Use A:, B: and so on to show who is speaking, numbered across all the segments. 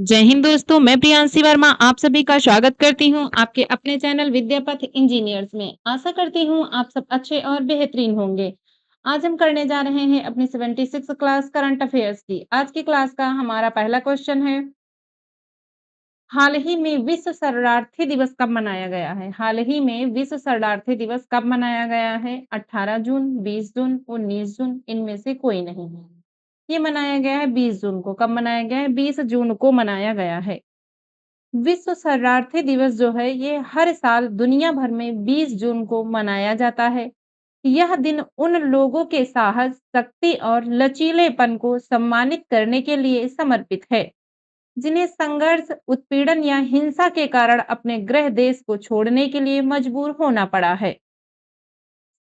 A: जय हिंद दोस्तों, मैं प्रियांशी वर्मा आप सभी का स्वागत करती हूँ आपके अपने चैनल विद्यापथ इंजीनियर्स में। आशा करती हूँ आप सब अच्छे और बेहतरीन होंगे। आज हम करने जा रहे हैं अपनी 76 क्लास करंट अफेयर्स की। आज की क्लास का हमारा पहला क्वेश्चन है, हाल ही में विश्व शरणार्थी दिवस कब मनाया गया है? हाल ही में विश्व शरणार्थी दिवस कब मनाया गया है? 18 जून, 20 जून, 19 जून, इनमें से कोई नहीं है। ये मनाया गया है 20 जून को। कब मनाया गया है? 20 जून को मनाया गया है। विश्व शरणार्थी दिवस जो है ये हर साल दुनिया भर में 20 जून को मनाया जाता है। यह दिन उन लोगों के साहस, शक्ति और लचीलेपन को सम्मानित करने के लिए समर्पित है, जिन्हें संघर्ष, उत्पीड़न या हिंसा के कारण अपने गृह देश को छोड़ने के लिए मजबूर होना पड़ा है।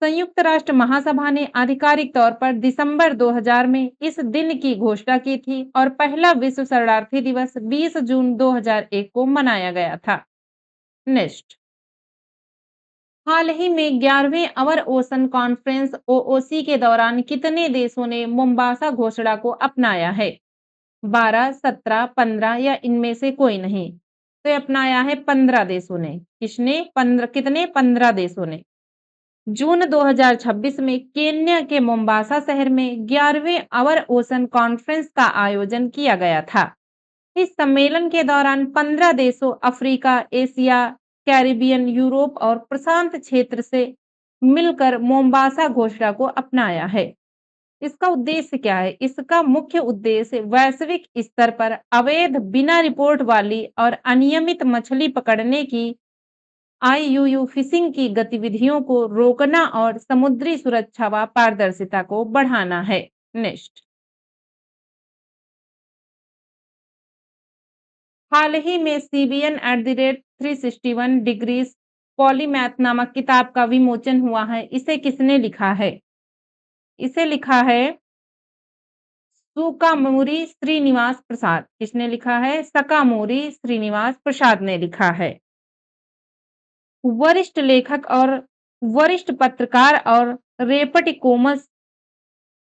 A: संयुक्त राष्ट्र महासभा ने आधिकारिक तौर पर दिसंबर 2000 में इस दिन की घोषणा की थी और पहला विश्व शरणार्थी दिवस 20 जून 2001 को मनाया गया था। नेक्स्ट, हाल ही में 11वें अवर ओशन कॉन्फ्रेंस ओओसी के दौरान कितने देशों ने मोम्बासा घोषणा को अपनाया है? 12, 17, 15 या इनमें से कोई नहीं। तो ये अपनाया है 15 देशों ने। किसने? 15 कितने? 15 देशों ने। जून 2026 में केन्या के मोम्बासा शहर में 11वें अवर ओशन कॉन्फ्रेंस का आयोजन किया गया था। इस सम्मेलन के दौरान 15 देशों अफ्रीका, एशिया, कैरिबियन, यूरोप और प्रशांत क्षेत्र से मिलकर मोम्बासा घोषणा को अपनाया है। इसका उद्देश्य क्या है? इसका मुख्य उद्देश्य वैश्विक स्तर पर अवैध, बिना रिपोर्ट वाली और अनियमित मछली पकड़ने की आईयूयू फिशिंग की गतिविधियों को रोकना और समुद्री सुरक्षा व पारदर्शिता को बढ़ाना है। नेक्स्ट, हाल ही में CBN at the rate 361 degrees polymath नामक किताब का विमोचन हुआ है। इसे किसने लिखा है? इसे लिखा है सुकामूरी श्रीनिवास प्रसाद। किसने लिखा है? सकामूरी श्रीनिवास प्रसाद ने लिखा है। वरिष्ठ लेखक और वरिष्ठ पत्रकार और रेपटिकोमस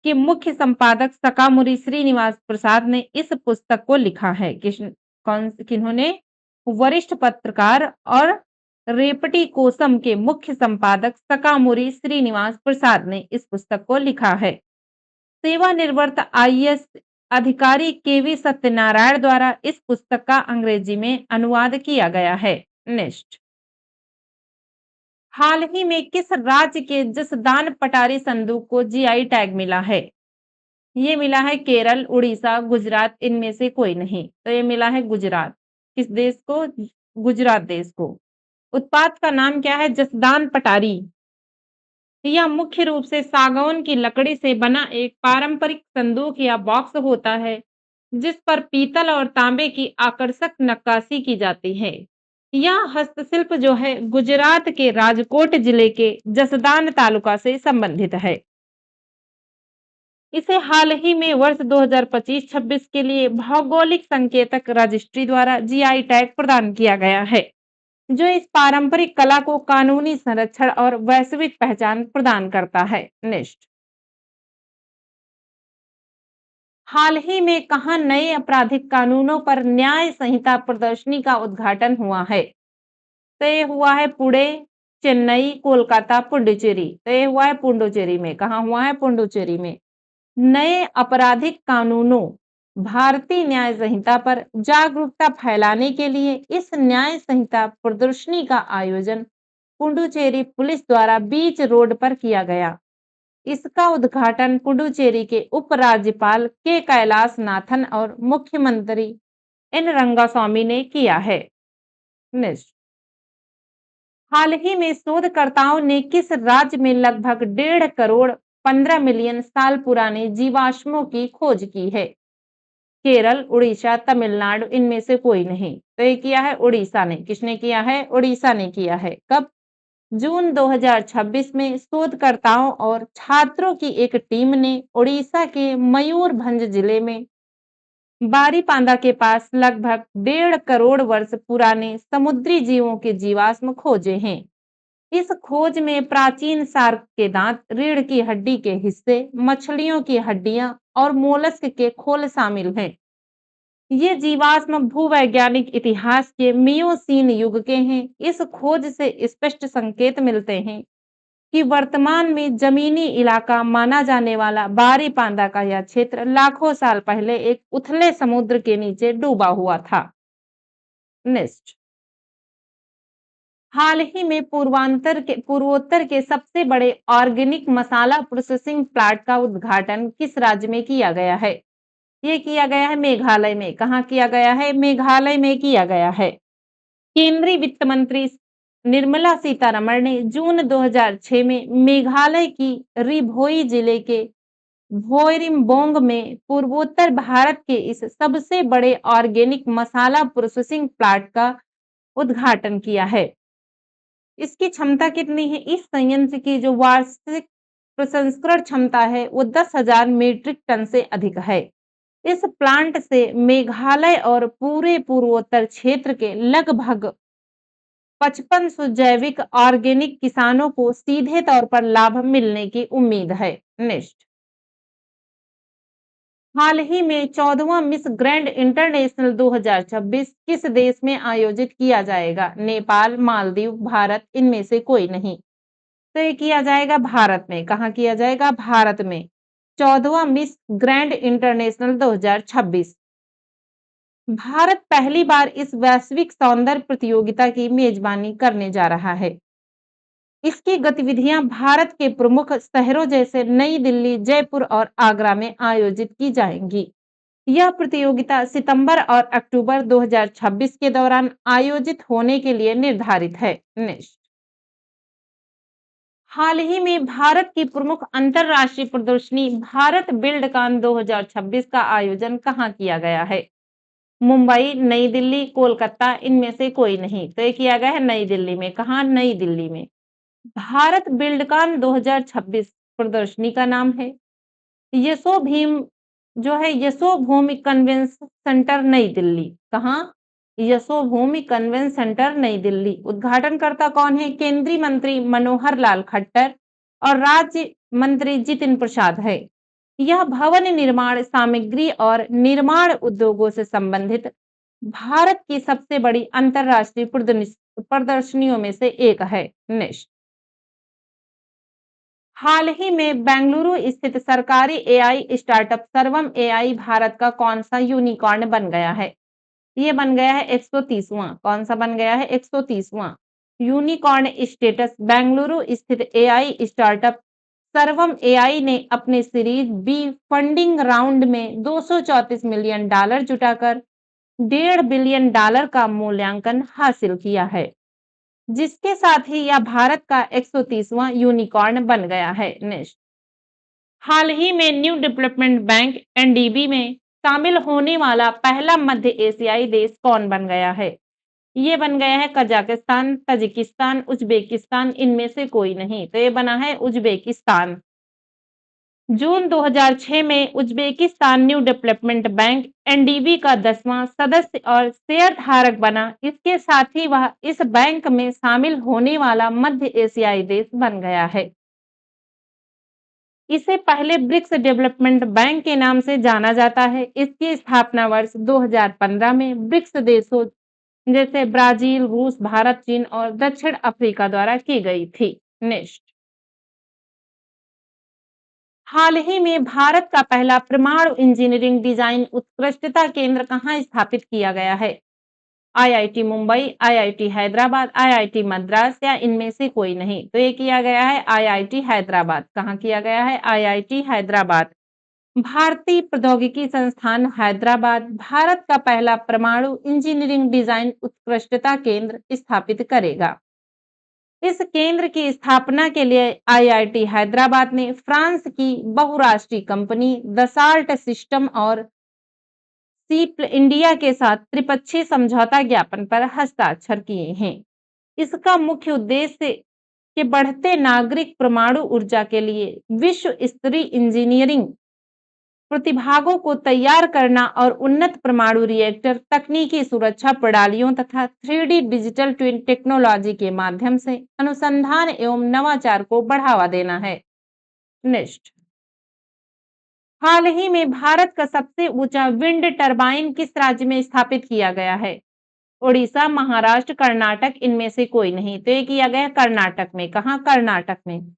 A: के मुख्य संपादक सकामुरी श्रीनिवास प्रसाद ने इस पुस्तक को लिखा है। किन्होंने? वरिष्ठ पत्रकार और रेपटी कोसम के मुख्य संपादक सकामुरी श्रीनिवास प्रसाद ने इस पुस्तक को लिखा है। सेवानिवृत्त आईएएस अधिकारी केवी सत्यनारायण द्वारा इस पुस्तक का अंग्रेजी में अनुवाद किया गया है। नेक्स्ट, हाल ही में किस राज्य के जसदान पटारी संदूक को जीआई टैग मिला है? ये मिला है केरल, उड़ीसा, गुजरात, इनमें से कोई नहीं। तो ये मिला है गुजरात। किस देश को? गुजरात देश को। उत्पाद का नाम क्या है? जसदान पटारी। यह मुख्य रूप से सागौन की लकड़ी से बना एक पारंपरिक संदूक या बॉक्स होता है, जिस पर पीतल और तांबे की आकर्षक नक्काशी की जाती है। यह हस्तशिल्प जो है गुजरात के राजकोट जिले के जसदान तालुका से संबंधित है। इसे हाल ही में वर्ष 2025-26 के लिए भौगोलिक संकेतक रजिस्ट्री द्वारा जीआई टैग प्रदान किया गया है, जो इस पारंपरिक कला को कानूनी संरक्षण और वैश्विक पहचान प्रदान करता है। नेक्स्ट, हाल ही में कहाँ नए आपराधिक कानूनों पर न्याय संहिता प्रदर्शनी का उद्घाटन हुआ है? तो ये हुआ है पुणे, चेन्नई, कोलकाता, पुडुचेरी। तो ये हुआ है पुडुचेरी में। कहाँ हुआ है? पुडुचेरी में। नए आपराधिक कानूनों भारतीय न्याय संहिता पर जागरूकता फैलाने के लिए इस न्याय संहिता प्रदर्शनी का आयोजन पुडुचेरी पुलिस द्वारा बीच रोड पर किया गया। इसका उद्घाटन पुडुचेरी के उपराज्यपाल के कैलाश नाथन और मुख्यमंत्री एन रंगास्वामी ने किया है। नेक्स्ट, हाल ही में शोधकर्ताओं ने किस राज्य में लगभग 1.5 करोड़ 15 मिलियन साल पुराने जीवाश्मों की खोज की है? केरल, उड़ीसा, तमिलनाडु, इनमें से कोई नहीं। तो ये किया है उड़ीसा ने। किसने किया है? उड़ीसा ने किया है। कब? जून 2026 में शोधकर्ताओं और छात्रों की एक टीम ने उड़ीसा के मयूरभंज जिले में बारीपादा के पास लगभग 1.5 करोड़ वर्ष पुराने समुद्री जीवों के जीवाश्म खोजे हैं। इस खोज में प्राचीन शार्क के दांत, रीढ़ की हड्डी के हिस्से, मछलियों की हड्डियां और मोलस्क के खोल शामिल हैं। ये जीवाश्म भूवैज्ञानिक इतिहास के मियोसीन युग के हैं। इस खोज से स्पष्ट संकेत मिलते हैं कि वर्तमान में जमीनी इलाका माना जाने वाला बारी पांदा का यह क्षेत्र लाखों साल पहले एक उथले समुद्र के नीचे डूबा हुआ था। नेक्स्ट, हाल ही में पूर्वोत्तर के सबसे बड़े ऑर्गेनिक मसाला प्रोसेसिंग प्लांट का उद्घाटन किस राज्य में किया गया है? ये किया गया है मेघालय में। कहाँ किया गया है? मेघालय में किया गया है। केंद्रीय वित्त मंत्री निर्मला सीतारमण ने जून 2006 में मेघालय की रिभोई जिले के भोइरिमबोंग में पूर्वोत्तर भारत के इस सबसे बड़े ऑर्गेनिक मसाला प्रोसेसिंग प्लांट का उद्घाटन किया है। इसकी क्षमता कितनी है? इस संयंत्र की जो वार्षिक प्रसंस्करण क्षमता है वो 10,000 मीट्रिक टन से अधिक है। इस प्लांट से मेघालय और पूरे पूर्वोत्तर क्षेत्र के लगभग 5500 जैविक ऑर्गेनिक किसानों को सीधे तौर पर लाभ मिलने की उम्मीद है। नेक्स्ट, हाल ही में 14वां मिस ग्रैंड इंटरनेशनल 2026 किस देश में आयोजित किया जाएगा? नेपाल, मालदीव, भारत, इनमें से कोई नहीं। तो ये किया जाएगा भारत में। कहाँ किया जाएगा? भारत में। 14वां मिस ग्रैंड इंटरनेशनल 2026। भारत पहली बार इस वैश्विक सौंदर्य प्रतियोगिता की मेजबानी करने जा रहा है। इसकी गतिविधियां भारत के प्रमुख शहरों जैसे नई दिल्ली, जयपुर और आगरा में आयोजित की जाएंगी। यह प्रतियोगिता सितंबर और अक्टूबर 2026 के दौरान आयोजित होने के लिए निर्धारित है। नेक्स्ट, हाल ही में भारत की प्रमुख अंतरराष्ट्रीय प्रदर्शनी भारत बिल्डकॉन 2026 का आयोजन कहाँ किया गया है? मुंबई, नई दिल्ली, कोलकाता, इनमें से कोई नहीं। तो ये किया गया है नई दिल्ली में। कहाँ? नई दिल्ली में। भारत बिल्डकॉन 2026 प्रदर्शनी का नाम है। यशो भीम जो है यशो भूमि कन्वेंशन सेंटर नई दिल्ली। कहाँ? यशो भूमि कन्वेंशन सेंटर नई दिल्ली। उद्घाटनकर्ता कौन है? केंद्रीय मंत्री मनोहर लाल खट्टर और राज्य मंत्री जितिन प्रसाद है। यह भवन निर्माण सामग्री और निर्माण उद्योगों से संबंधित भारत की सबसे बड़ी अंतरराष्ट्रीय प्रदर्शनियों में से एक है। नेक्स्ट, हाल ही में बेंगलुरु स्थित सरकारी एआई स्टार्टअप सर्वम एआई भारत का कौन सा यूनिकॉर्न बन गया है? ये बन गया है 130वां। कौन सा बन गया है? 130वां यूनिकॉर्न स्टेटस। बेंगलुरु स्थित एआई स्टार्टअप सर्वम एआई ने अपने सीरीज बी फंडिंग राउंड में $234 मिलियन जुटाकर $1.5 बिलियन का मूल्यांकन हासिल किया है, जिसके साथ ही यह भारत का 130वां यूनिकॉर्न बन गया है। नेक्स्ट, हाल ही में न्यू डेवलपमेंट बैंक एनडीबी में शामिल होने वाला पहला मध्य एशियाई देश कौन बन गया है? ये बन गया है कजाकिस्तान, तजिकिस्तान, उज्बेकिस्तान, इनमें से कोई नहीं। तो ये बना है उज्बेकिस्तान। जून 2006 में Uzbekistan new development bank NDB का 10वां सदस्य और शेयर धारक बना। इसके साथ ही वह इस बैंक में शामिल होने वाला मध्य एशियाई देश बन गया है। इसे पहले ब्रिक्स डेवलपमेंट बैंक के नाम से जाना जाता है। इसकी स्थापना वर्ष 2015 में ब्रिक्स देशों जैसे ब्राजील, रूस, भारत, चीन और दक्षिण अफ्रीका द्वारा की गई थी। नेक्स्ट, हाल ही में भारत का पहला परमाणु इंजीनियरिंग डिजाइन उत्कृष्टता केंद्र कहाँ स्थापित किया गया है? IIT Mumbai, IIT Hyderabad, IIT Madras या इनमें से कोई नहीं। तो ये किया गया है आईआईटी हैदराबाद। कहाँ किया गया है? आईआईटी हैदराबाद। भारतीय प्रौद्योगिकी संस्थान हैदराबाद भारत का पहला परमाणु इंजीनियरिंग डिजाइन उत्कृष्टता केंद्र स्थापित करेगा। इस केंद्र की स्थापना के लिए आईआईटी हैदराबाद ने फ्रांस की बहुराष्ट्रीय कंपनी दसाल्ट सिस्टम और सीप इंडिया के साथ त्रिपक्षीय समझौता ज्ञापन पर हस्ताक्षर किए हैं। इसका मुख्य उद्देश्य के बढ़ते नागरिक परमाणु ऊर्जा के लिए विश्व स्तरीय इंजीनियरिंग प्रतिभागों को तैयार करना और उन्नत परमाणु रिएक्टर तकनीकी सुरक्षा प्रणालियों तथा 3D डिजिटल ट्विन टेक्नोलॉजी के माध्यम से अनुसंधान एवं नवाचार को बढ़ावा देना है। नेक्स्ट, हाल ही में भारत का सबसे ऊंचा विंड टरबाइन किस राज्य में स्थापित किया गया है? उड़ीसा, महाराष्ट्र, कर्नाटक, इनमें से कोई नहीं। तो ये किया गया कर्नाटक में। कहाँ? कर्नाटक में।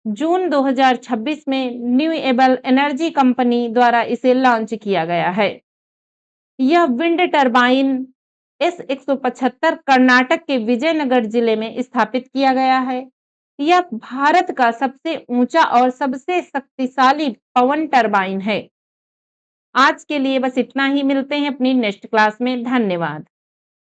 A: जून 2026 में न्यूएबल एनर्जी कंपनी द्वारा इसे लॉन्च किया गया है। यह विंड टरबाइन S175 कर्नाटक के विजयनगर जिले में स्थापित किया गया है। यह भारत का सबसे ऊंचा और सबसे शक्तिशाली पवन टरबाइन है। आज के लिए बस इतना ही। मिलते हैं अपनी नेक्स्ट क्लास में। धन्यवाद।